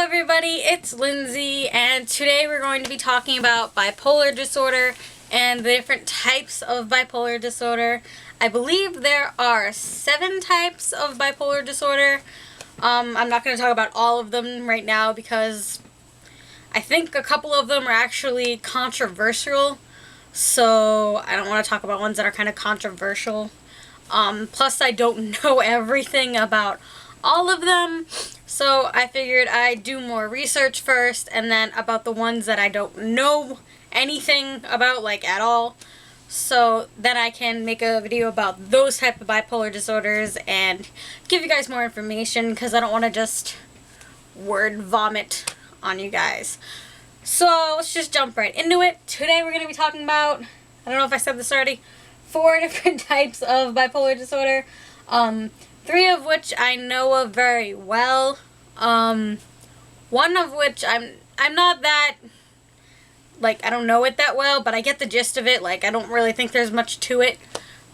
everybody, it's Lindsay, and today we're going to be talking about bipolar disorder and the different types of bipolar disorder. I believe there are 7 types of bipolar disorder. I'm not going to talk about all of them right now because I think a couple of them are actually controversial, so I don't want to talk about ones that are kind of controversial. Plus I don't know everything about all of them, so I figured I'd do more research first and then about the ones that I don't know anything about, like, at all, so then I can make a video about those type of bipolar disorders and give you guys more information, because I don't want to just word vomit on you guys. So let's just jump right into it. Today we're going to be talking about, I don't know if I said this already, 4 different types of bipolar disorder. 3 of which I know of very well. One of which I'm not that, like, I don't know it that well, but I get the gist of it. Like, I don't really think there's much to it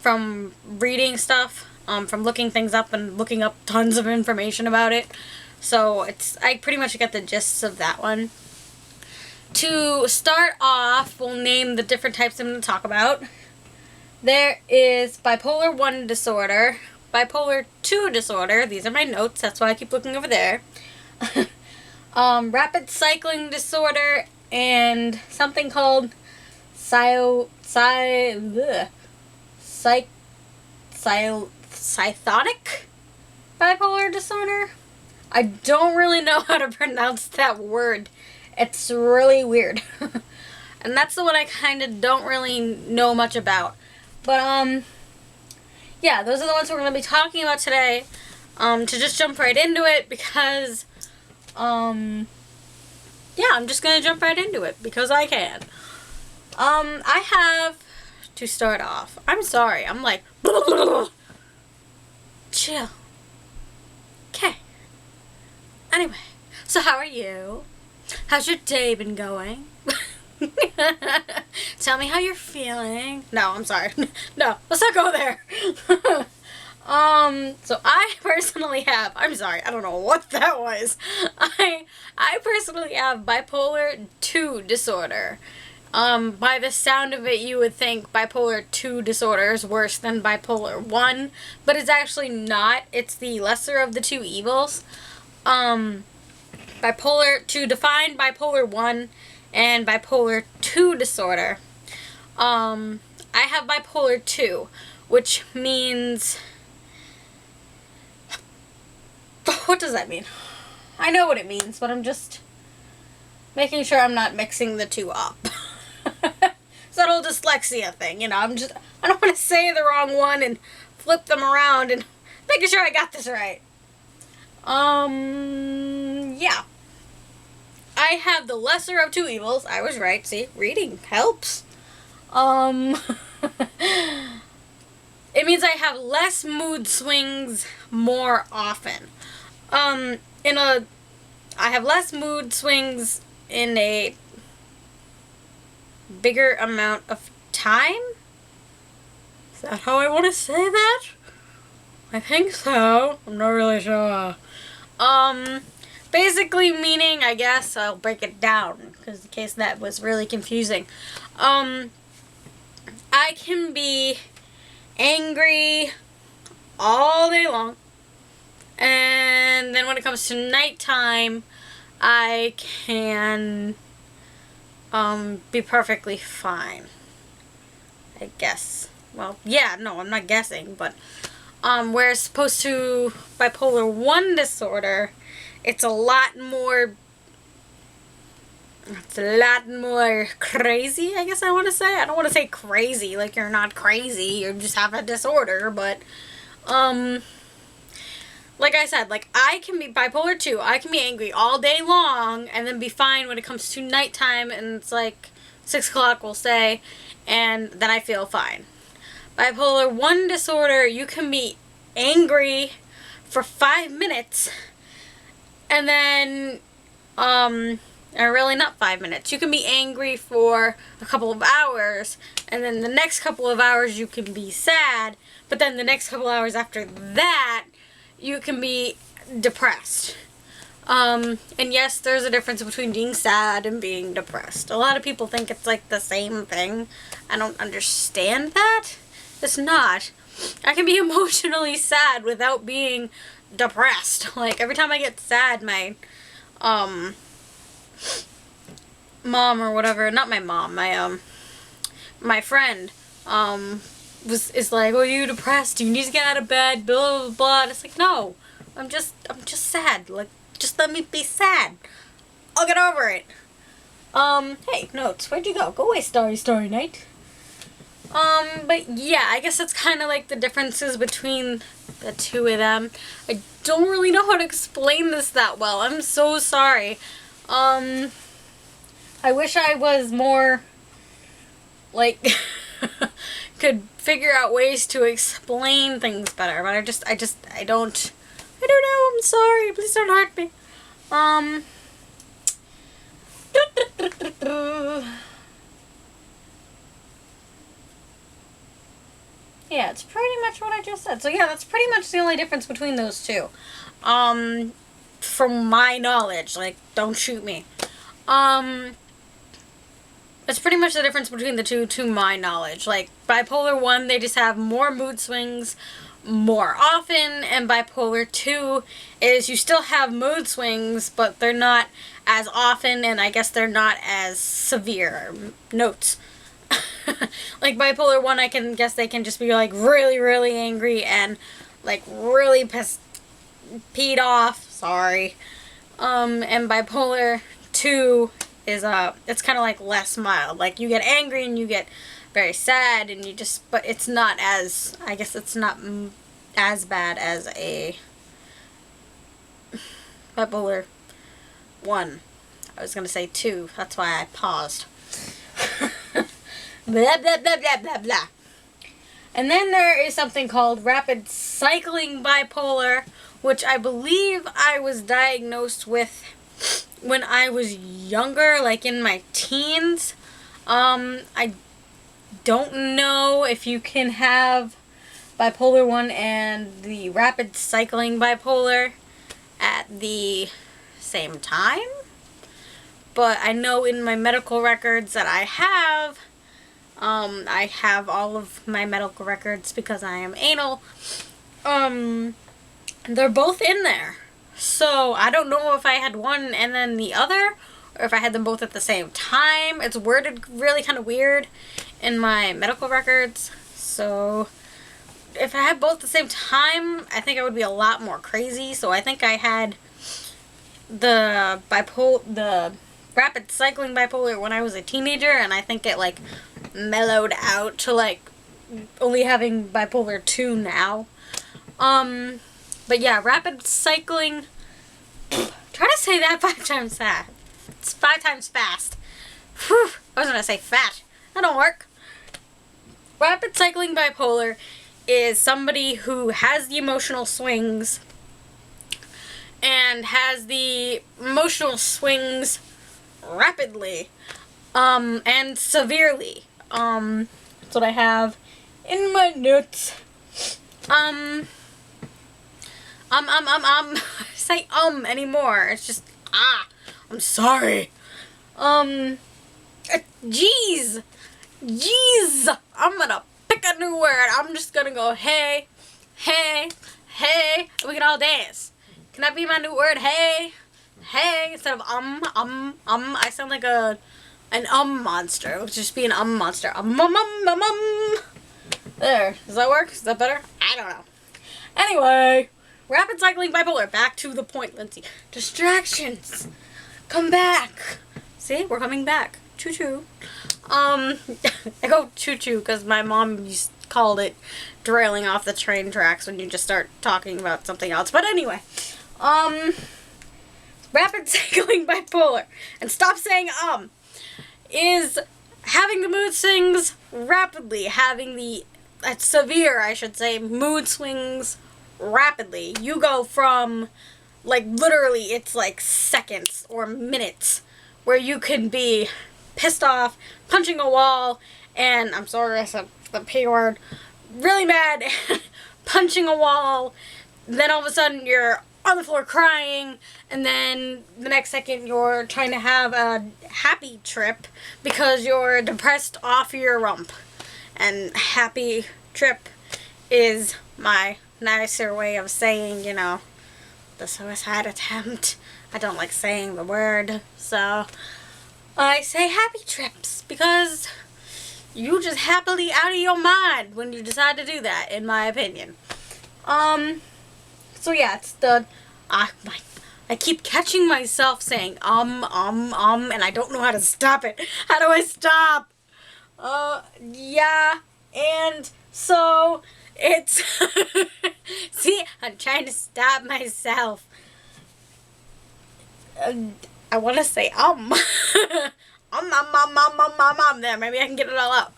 from reading stuff, from looking things up and looking up tons of information about it. So I pretty much get the gist of that one. To start off, we'll name the different types I'm going to talk about. There is bipolar 1 disorder, bipolar 2 disorder, these are my notes, that's why I keep looking over there, rapid cycling disorder, and something called cytonic bipolar disorder. I don't really know how to pronounce that word. It's really weird. And that's the one I kind of don't really know much about. But, yeah, those are the ones we're going to be talking about today. To just jump right into it because, yeah, I'm just going to jump right into it because I can. I have to start off. I'm sorry. I'm like, chill. Okay. Anyway, so how are you? How's your day been going? Tell me how you're feeling. No, I'm sorry. No, let's not go there. So I personally have, I'm sorry, I don't know what that was. I personally have bipolar 2 disorder. By the sound of it, you would think bipolar 2 disorder is worse than bipolar 1, but it's actually not. It's the lesser of the 2 evils. To define bipolar 1 and bipolar 2 disorder, I have bipolar 2, which means, what does that mean? I know what it means, but I'm just making sure I'm not mixing the 2 up. It's that whole dyslexia thing, you know, I don't want to say the wrong one and flip them around and making sure I got this right. Yeah. I have the lesser of 2 evils. I was right. See, reading helps. It means I have less mood swings more often. I have less mood swings in a bigger amount of time? Is that how I want to say that? I think so. I'm not really sure. Basically meaning, I guess, I'll break it down, because in case that was really confusing. I can be angry all day long, and then when it comes to nighttime, I can, be perfectly fine. I guess. Well, yeah, no, I'm not guessing, but, whereas opposed to bipolar 1 disorder, it's a lot more crazy, I guess I want to say. I don't want to say crazy, like you're not crazy, you just have a disorder, but, like I said, like, I can be bipolar 2, I can be angry all day long, and then be fine when it comes to nighttime, and it's like 6 o'clock, we'll say, and then I feel fine. Bipolar 1 disorder, you can be angry for 5 minutes, and then, or really not 5 minutes. You can be angry for a couple of hours, and then the next couple of hours you can be sad, but then the next couple of hours after that, you can be depressed. And yes, there's a difference between being sad and being depressed. A lot of people think it's like the same thing. I don't understand that. It's not. I can be emotionally sad without being depressed. Like, every time I get sad, my, mom or whatever, not my mom, my friend, is like, oh, you depressed? You need to get out of bed, blah, blah, blah. And it's like, no, I'm just sad. Like, just let me be sad. I'll get over it. Hey, Notes, where'd you go? Go away, Starry Night. But yeah, I guess that's kind of like the differences between the two of them. I don't really know how to explain this that well. I'm so sorry. I wish I was more, like, could figure out ways to explain things better, but I don't know, I'm sorry, please don't hurt me. Yeah, it's pretty much what I just said. So yeah, that's pretty much the only difference between those two. From my knowledge, like, don't shoot me. That's pretty much the difference between the two, to my knowledge. Like, bipolar 1, they just have more mood swings more often, and bipolar 2 is you still have mood swings, but they're not as often, and I guess they're not as severe. Notes. Like, bipolar 1, I can guess they can just be, like, really, really angry and, like, really peed off. Sorry. And bipolar 2 is, it's kind of like less mild. Like, you get angry and you get very sad and you just, but it's not as, I guess it's not as bad as a bipolar 1. I was going to say 2. That's why I paused. Blah, blah, blah, blah, blah, blah. And then there is something called rapid cycling bipolar, which I believe I was diagnosed with when I was younger, like in my teens. I don't know if you can have bipolar 1 and the rapid cycling bipolar at the same time, but I know in my medical records that I have all of my medical records because I am anal. They're both in there. So I don't know if I had one and then the other, or if I had them both at the same time. It's worded really kind of weird in my medical records. So if I had both at the same time, I think I would be a lot more crazy. So I think I had the rapid cycling bipolar when I was a teenager, and I think it, like, mellowed out to, like, only having bipolar 2 now. But yeah, rapid cycling, try to say that 5 times fast. It's 5 times fast. Whew, I was gonna say fat. That don't work. Rapid cycling bipolar is somebody who has the emotional swings and has the emotional swings rapidly, and severely. That's what I have in my notes. Say anymore. It's just, I'm sorry. Jeez, I'm gonna pick a new word. I'm just gonna go, hey, we can all dance. Can that be my new word? Hey, instead of I sound like an monster. It would just be an monster. There. Does that work? Is that better? I don't know. Anyway, rapid cycling bipolar. Back to the point, Lindsay. Distractions. Come back. See? We're coming back. Choo-choo. I go choo-choo because my mom called it derailing off the train tracks when you just start talking about something else. But anyway, rapid cycling bipolar, and stop saying is having the mood swings rapidly, having the severe, I should say, mood swings rapidly. You go from, like, literally, it's like seconds or minutes where you can be pissed off, punching a wall, and I'm sorry I said the P word, really mad, punching a wall, then all of a sudden you're on the floor crying, and then the next second you're trying to have a happy trip because you're depressed off your rump. And happy trip is my nicer way of saying, you know, the suicide attempt. I don't like saying the word, so I say happy trips because you just happily out of your mind when you decide to do that, in my opinion. So yeah, it's the, I keep catching myself saying, and I don't know how to stop it. How do I stop? Yeah, and so, it's, see, I'm trying to stop myself. I want to say, there, maybe I can get it all out.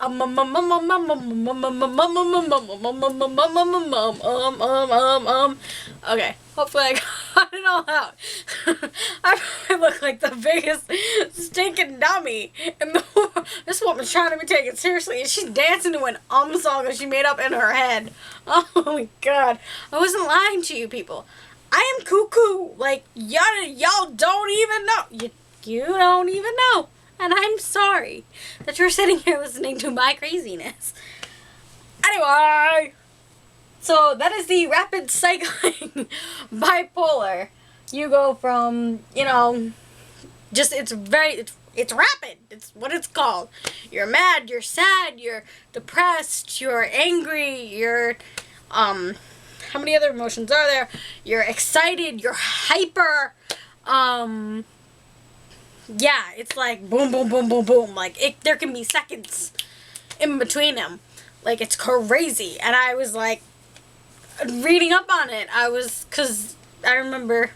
Okay, hopefully I got it all out. I probably look like the biggest stinking dummy in the world. This woman's trying to be taken seriously, and she's dancing to an song that she made up in her head. Oh my god, I wasn't lying to you people. I am cuckoo. Like, y'all don't even know. You don't even know. And I'm sorry that you're sitting here listening to my craziness. Anyway, so that is the rapid cycling bipolar. You go from, you know, just it's rapid. It's what it's called. You're mad, you're sad, you're depressed, you're angry, you're, how many other emotions are there? You're excited, you're hyper, yeah, it's like boom, boom, boom, boom, boom. Like, there can be seconds in between them. Like, it's crazy. And I was, like, reading up on it. Because I remember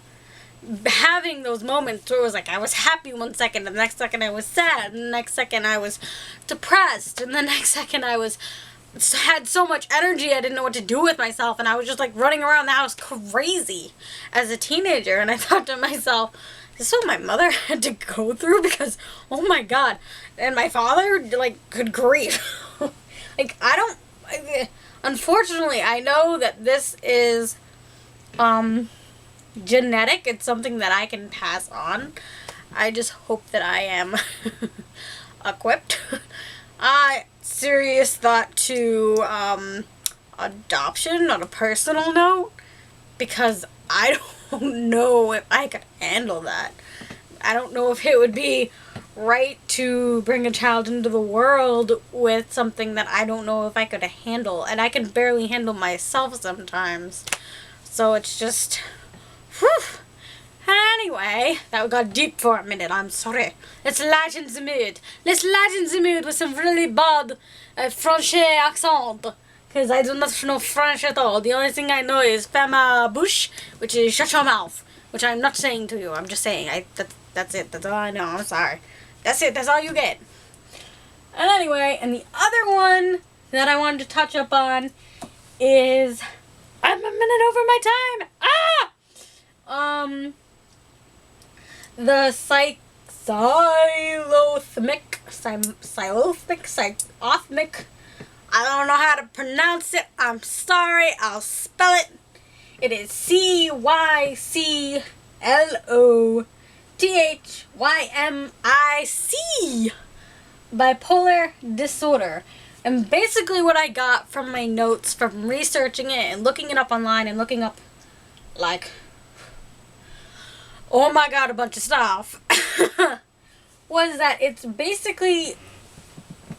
having those moments where it was like, I was happy one second, and the next second I was sad, and the next second I was depressed, and the next second I had so much energy I didn't know what to do with myself, and I was just, like, running around the house crazy as a teenager, and I thought to myself, this is what my mother had to go through, because, oh my god, and my father, like, good grief. Like, unfortunately, I know that this is, genetic. It's something that I can pass on. I just hope that I am equipped. Serious thought to, adoption on a personal note, because I don't know if I could handle that. I don't know if it would be right to bring a child into the world with something that I don't know if I could handle. And I can barely handle myself sometimes. So it's just, whew. Anyway, that got deep for a minute, I'm sorry. Let's lighten the mood. Let's lighten the mood with some really bad French accent. Because I do not know French at all. The only thing I know is ferme ma bouche, which is shut your mouth. Which I'm not saying to you, I'm just saying. That's it, that's all I know, I'm sorry. That's it, that's all you get. And anyway, and the other one that I wanted to touch up on is, I'm a minute over my time! The psychothmic, I don't know how to pronounce it. I'm sorry. I'll spell it. It is CYCLOTHYMIC. Bipolar disorder. And basically what I got from my notes from researching it and looking it up online and looking up, like, oh my god, a bunch of stuff, was that it's basically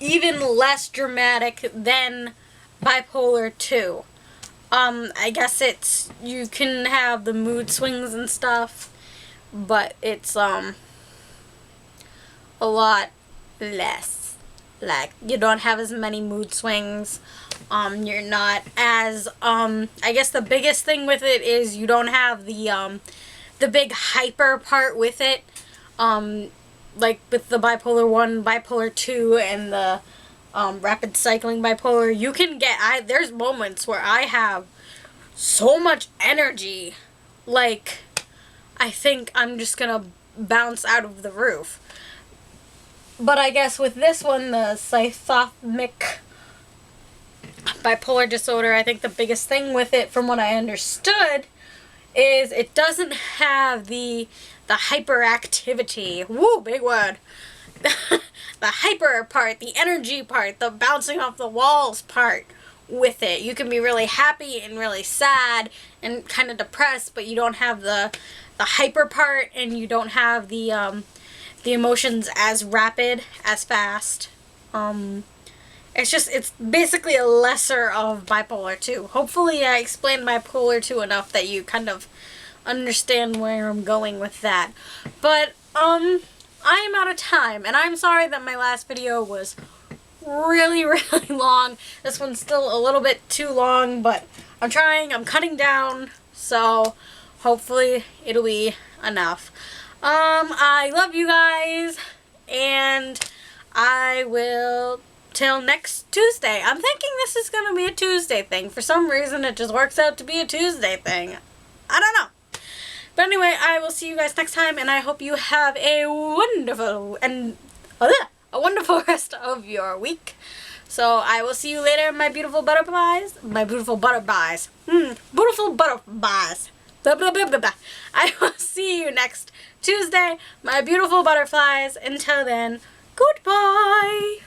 even less dramatic than bipolar 2. I guess you can have the mood swings and stuff, but it's, a lot less. Like, you don't have as many mood swings. You're not as, I guess the biggest thing with it is you don't have the big hyper part with it. Like with the bipolar 1, bipolar 2, and the rapid cycling bipolar, you can get, there's moments where I have so much energy, like, I think I'm just gonna bounce out of the roof. But I guess with this one, the psychothmic bipolar disorder, I think the biggest thing with it, from what I understood, is it doesn't have the hyperactivity. Woo, big word. The hyper part, the energy part, the bouncing off the walls part with it. You can be really happy and really sad and kind of depressed, but you don't have the hyper part, and you don't have the emotions as rapid, as fast. It's basically a lesser of bipolar 2. Hopefully I explained bipolar 2 enough that you kind of understand where I'm going with that. But, I am out of time, and I'm sorry that my last video was really, really long. This one's still a little bit too long, but I'm trying, I'm cutting down, so hopefully it'll be enough. I love you guys, and I will till next Tuesday. I'm thinking this is going to be a Tuesday thing. For some reason, it just works out to be a Tuesday thing. I don't know. But anyway, I will see you guys next time, and I hope you have a wonderful rest of your week. So I will see you later, my beautiful butterflies. My beautiful butterflies. Beautiful butterflies. Blah, blah, blah, blah, blah. I will see you next Tuesday, my beautiful butterflies. Until then, goodbye.